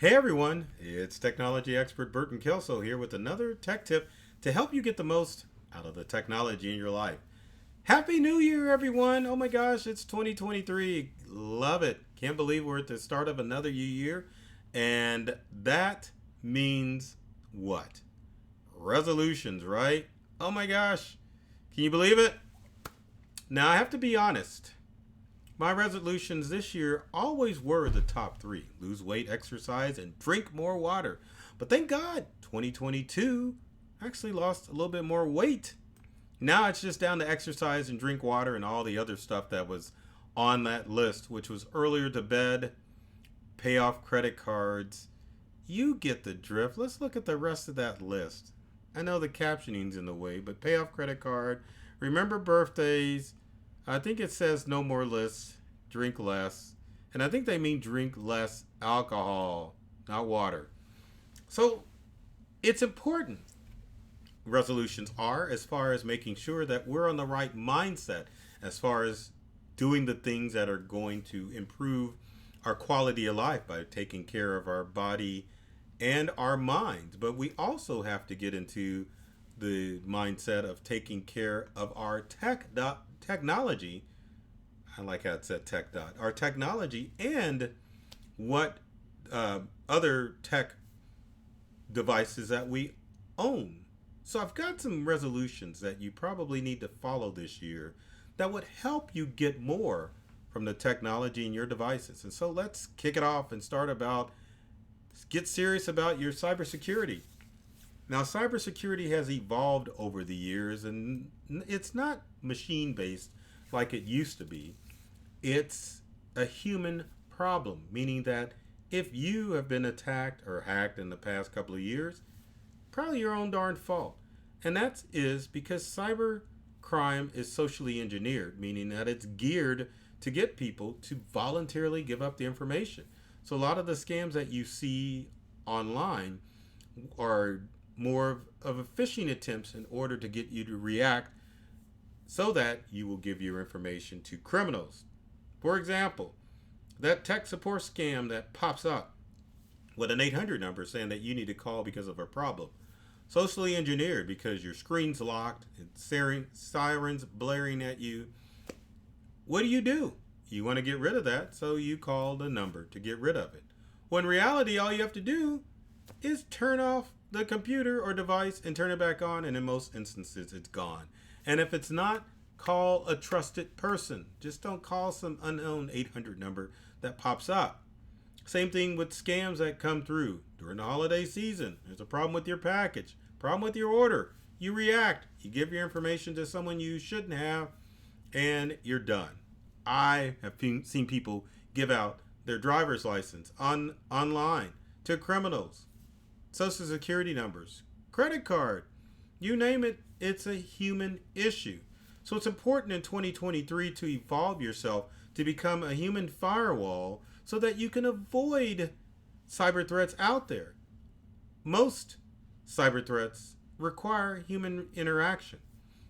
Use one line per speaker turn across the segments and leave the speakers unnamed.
Hey everyone, it's technology expert Burton Kelso here with another tech tip to help you get the most out of the technology in your life. Happy New Year, everyone! Oh my gosh, it's 2023. Love it. Can't believe we're at the start of another year. And that means what? Resolutions, right? Oh my gosh. Can you believe it? Now, I have to be honest. My resolutions this year always were the top three: lose weight, exercise, and drink more water. But thank God, 2022 actually lost a little bit more weight. Now it's just down to exercise and drink water and all the other stuff that was on that list, which was earlier to bed, pay off credit cards. You get the drift. Let's look at the rest of that list. I know the captioning's in the way, but pay off credit card, remember birthdays. I think it says no more lists, drink less. And I think they mean drink less alcohol, not water. So it's important, resolutions are, as far as making sure that we're on the right mindset as far as doing the things that are going to improve our quality of life by taking care of our body and our minds. But we also have to get into the mindset of taking care of our technology. I like how it said tech dot. Our technology and what other tech devices that we own. So I've got some resolutions that you probably need to follow this year that would help you get more from the technology in your devices. And so let's kick it off and get serious about your cybersecurity. Now, cybersecurity has evolved over the years, and it's not machine based like it used to be. It's a human problem, meaning that if you have been attacked or hacked in the past couple of years, probably your own darn fault. And that is because cyber crime is socially engineered, meaning that it's geared to get people to voluntarily give up the information. So a lot of the scams that you see online are more of a phishing attempts in order to get you to react so that you will give your information to criminals. For example, that tech support scam that pops up with an 800 number saying that you need to call because of a problem. Socially engineered because your screen's locked and sirens blaring at you. What do? You want to get rid of that, so you call the number to get rid of it. When in reality, all you have to do is turn off the computer or device and turn it back on, and in most instances, it's gone. And if it's not, call a trusted person. Just don't call some unknown 800 number that pops up. Same thing with scams that come through during the holiday season. There's a problem with your package, problem with your order. You react, you give your information to someone you shouldn't have, and you're done. I have seen people give out their driver's license online to criminals, social security numbers, credit card, you name it, it's a human issue. So it's important in 2023 to evolve yourself to become a human firewall so that you can avoid cyber threats out there. Most cyber threats require human interaction.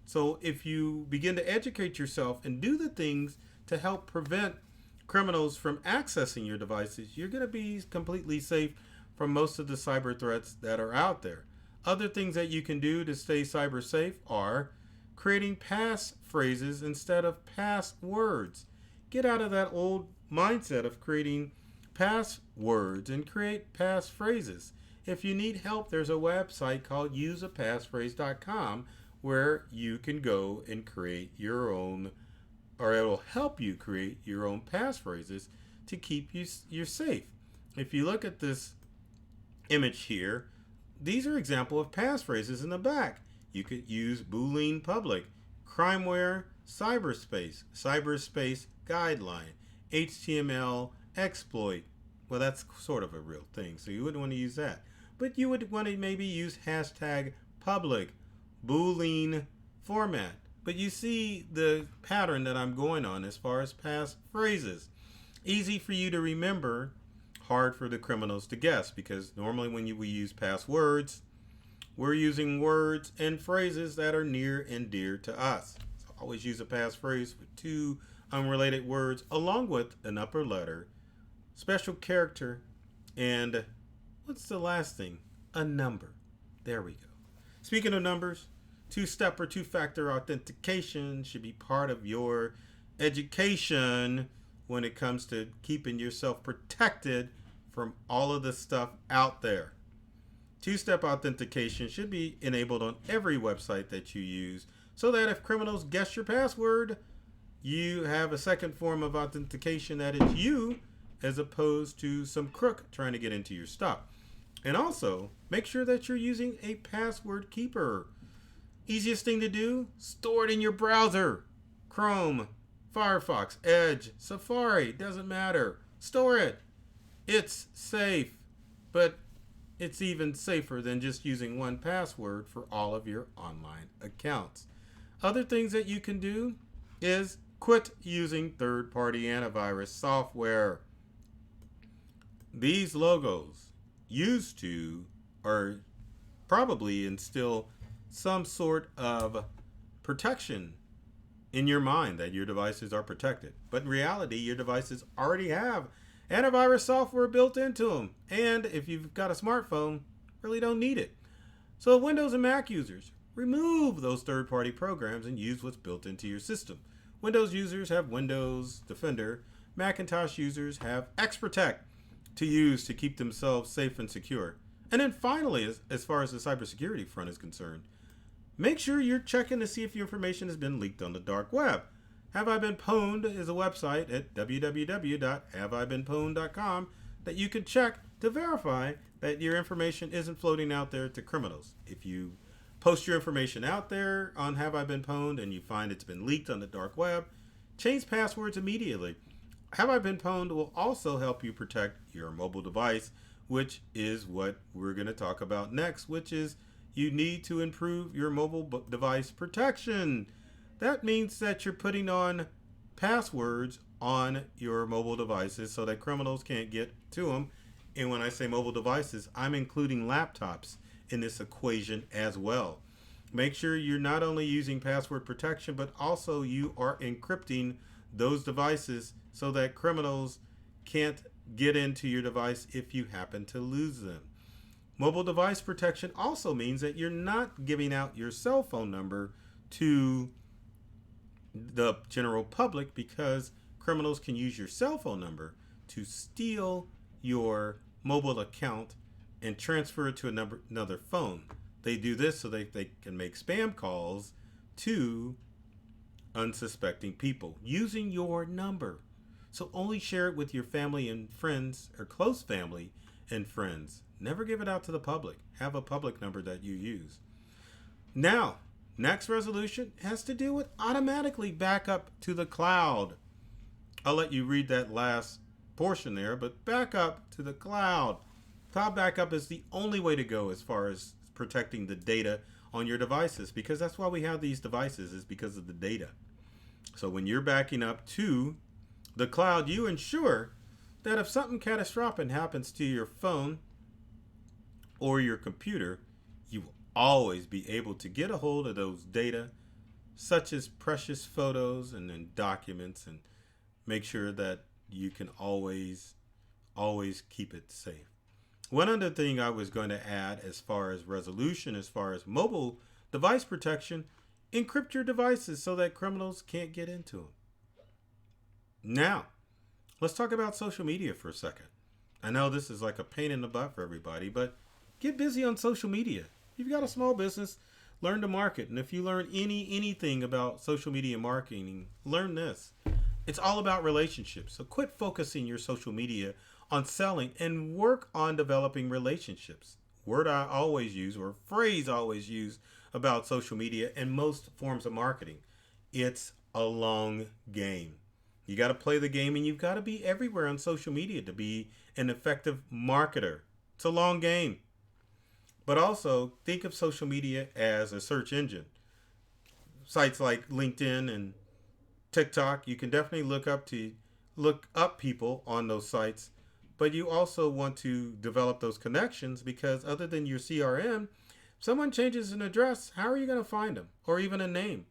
So if you begin to educate yourself and do the things to help prevent criminals from accessing your devices, you're going to be completely safe from most of the cyber threats that are out there. Other things that you can do to stay cyber safe are creating pass phrases instead of passwords. Get out of that old mindset of creating passwords and create pass phrases. If you need help, there's a website called useapassphrase.com where you can go and create your own, or it will help you create your own passphrases to keep you safe. If you look at this image here, these are example of passphrases in the back. You could use Boolean Public, Crimeware, Cyberspace, Cyberspace Guideline, HTML Exploit. Well, that's sort of a real thing, so you wouldn't want to use that. But you would want to maybe use hashtag public, Boolean format. But you see the pattern that I'm going on as far as passphrases. Easy for you to remember, hard for the criminals to guess, because normally when we use passwords, we're using words and phrases that are near and dear to us. So always use a passphrase with two unrelated words along with an upper letter, special character, and what's the last thing? A number. There we go. Speaking of numbers, two-step or two-factor authentication should be part of your education when it comes to keeping yourself protected from all of the stuff out there. Two-step authentication should be enabled on every website that you use so that if criminals guess your password, you have a second form of authentication that is you as opposed to some crook trying to get into your stuff. And also, make sure that you're using a password keeper. Easiest thing to do, store it in your browser. Chrome, Firefox, Edge, Safari, doesn't matter. Store it. It's safe, but it's even safer than just using one password for all of your online accounts. Other things that you can do is quit using third-party antivirus software. These logos used to or probably instill some sort of protection in your mind that your devices are protected. But in reality, your devices already have antivirus software built into them. And if you've got a smartphone, really don't need it. So Windows and Mac users, remove those third-party programs and use what's built into your system. Windows users have Windows Defender. Macintosh users have XProtect to use to keep themselves safe and secure. And then finally, as far as the cybersecurity front is concerned, make sure you're checking to see if your information has been leaked on the dark web. Have I Been Pwned is a website at www.haveibeenpwned.com that you can check to verify that your information isn't floating out there to criminals. If you post your information out there on Have I Been Pwned and you find it's been leaked on the dark web, change passwords immediately. Have I Been Pwned will also help you protect your mobile device, which is what we're going to talk about next, which is you need to improve your mobile device protection. That means that you're putting on passwords on your mobile devices so that criminals can't get to them. And when I say mobile devices, I'm including laptops in this equation as well. Make sure you're not only using password protection, but also you are encrypting those devices so that criminals can't get into your device if you happen to lose them. Mobile device protection also means that you're not giving out your cell phone number to the general public because criminals can use your cell phone number to steal your mobile account and transfer it to another phone. They do this so they can make spam calls to unsuspecting people using your number. So only share it with your family and friends or close family and friends. Never give it out to the public. Have a public number that you use. Now, next resolution has to do with automatically backup to the cloud. I'll let you read that last portion there, but backup to the cloud. Cloud backup is the only way to go as far as protecting the data on your devices, because that's why we have these devices, is because of the data. So when you're backing up to the cloud, you ensure that if something catastrophic happens to your phone or your computer, you will always be able to get a hold of those data, such as precious photos and then documents, and make sure that you can always keep it safe. One other thing I was going to add as far as resolution, as far as mobile device protection, encrypt your devices so that criminals can't get into them. Now, let's talk about social media for a second. I know this is like a pain in the butt for everybody, but get busy on social media. If you've got a small business, learn to market. And if you learn anything about social media marketing, learn this. It's all about relationships. So quit focusing your social media on selling and work on developing relationships. Word I always use, or phrase I always use about social media and most forms of marketing. It's a long game. You got to play the game, and you've got to be everywhere on social media to be an effective marketer. It's a long game. But also think of social media as a search engine. Sites like LinkedIn and TikTok, you can definitely look up people on those sites, but you also want to develop those connections, because other than your CRM, if someone changes an address, how are you going to find them, or even a name?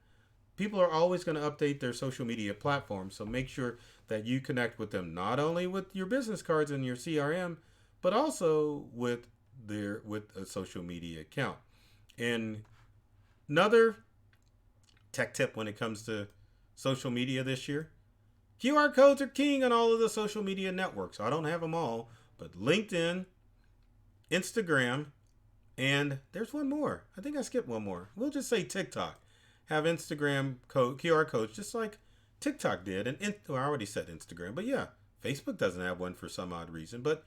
People are always going to update their social media platforms, so make sure that you connect with them not only with your business cards and your CRM, but also with a social media account. And another tech tip when it comes to social media this year: QR codes are king on all of the social media networks. I don't have them all, but LinkedIn, Instagram, and there's one more. I think I skipped one more. We'll just say TikTok have Instagram QR codes just like TikTok did. And well, I already said Instagram, but yeah, Facebook doesn't have one for some odd reason. But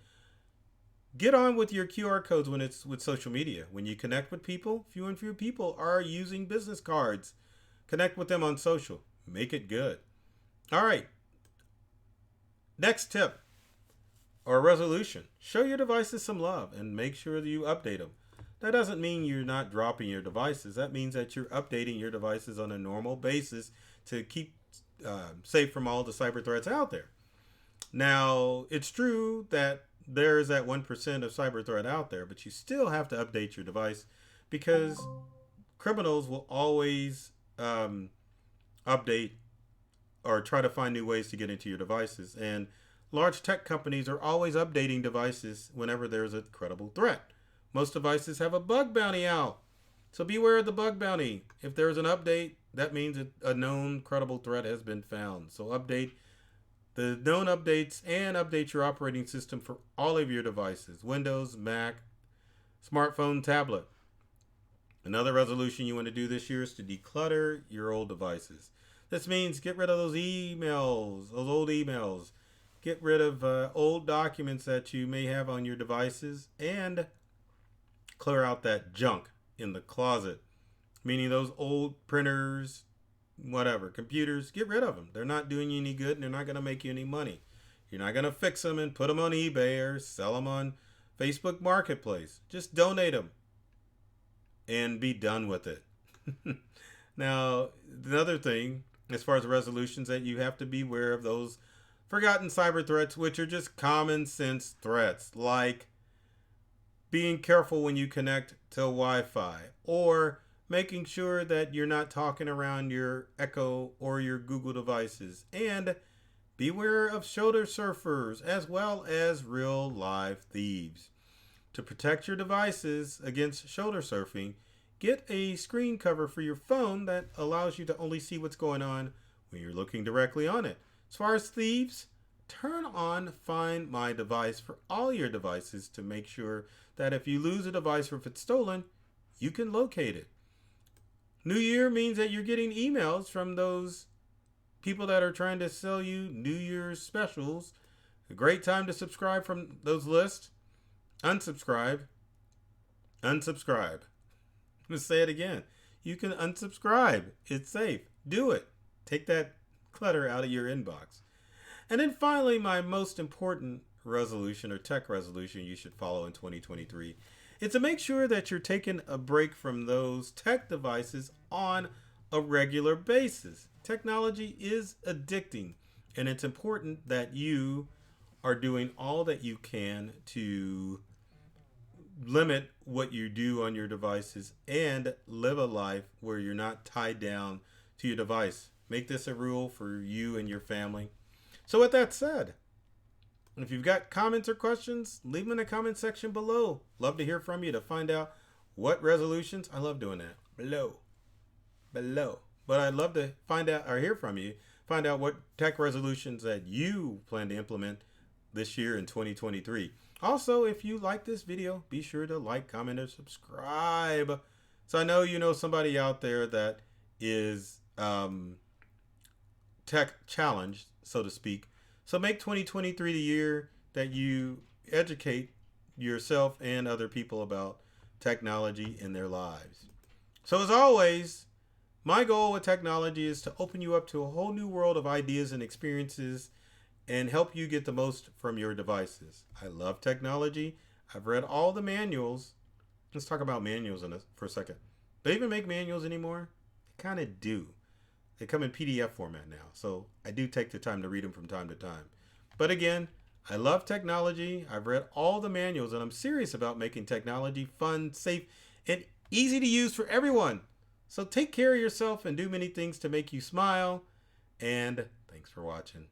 get on with your QR codes when it's with social media. When you connect with people, few and few people are using business cards. Connect with them on social. Make it good. All right. Next tip or resolution: show your devices some love and make sure that you update them. That doesn't mean you're not dropping your devices. That means that you're updating your devices on a normal basis to keep safe from all the cyber threats out there. Now, it's true that there is that 1% of cyber threat out there, but you still have to update your device because criminals will always update or try to find new ways to get into your devices. And large tech companies are always updating devices whenever there's a credible threat. Most devices have a bug bounty out, so beware of the bug bounty. If there's an update, that means a known credible threat has been found. So update the known updates and update your operating system for all of your devices: Windows, Mac, smartphone, tablet. Another resolution you want to do this year is to declutter your old devices. This means get rid of those old emails. Get rid of old documents that you may have on your devices, and clear out that junk in the closet. Meaning those old printers, whatever, computers, get rid of them. They're not doing you any good and they're not going to make you any money. You're not going to fix them and put them on eBay or sell them on Facebook Marketplace. Just donate them and be done with it. Now, another thing, as far as resolutions, that you have to be aware of those forgotten cyber threats, which are just common sense threats, like being careful when you connect to Wi-Fi, or making sure that you're not talking around your Echo or your Google devices, and beware of shoulder surfers as well as real live thieves. To protect your devices against shoulder surfing, get a screen cover for your phone that allows you to only see what's going on when you're looking directly on it. As far as thieves, turn on Find My Device for all your devices to make sure that if you lose a device or if it's stolen, you can locate it. New Year means that you're getting emails from those people that are trying to sell you New Year's specials. A great time to subscribe from those lists. Unsubscribe. Unsubscribe. I'm going to say it again. You can unsubscribe. It's safe. Do it. Take that clutter out of your inbox. And then finally, my most important resolution or tech resolution you should follow in 2023 is to make sure that you're taking a break from those tech devices on a regular basis. Technology is addicting, and it's important that you are doing all that you can to limit what you do on your devices and live a life where you're not tied down to your device. Make this a rule for you and your family. So with that said, if you've got comments or questions, leave them in the comment section below. Love to hear from you to find out what resolutions. I love doing that. Below. But I'd love to find out or hear from you. Find out what tech resolutions that you plan to implement this year in 2023. Also, if you like this video, be sure to like, comment, or subscribe. So I know you know somebody out there that is tech challenged, so to speak. So make 2023 the year that you educate yourself and other people about technology in their lives. So as always, my goal with technology is to open you up to a whole new world of ideas and experiences and help you get the most from your devices. I love technology. I've read all the manuals. Let's talk about manuals for a second. Do they even make manuals anymore? They kind of do. They come in PDF format now, so I do take the time to read them from time to time. But again, I love technology. I've read all the manuals, and I'm serious about making technology fun, safe, and easy to use for everyone. So take care of yourself and do many things to make you smile. And thanks for watching.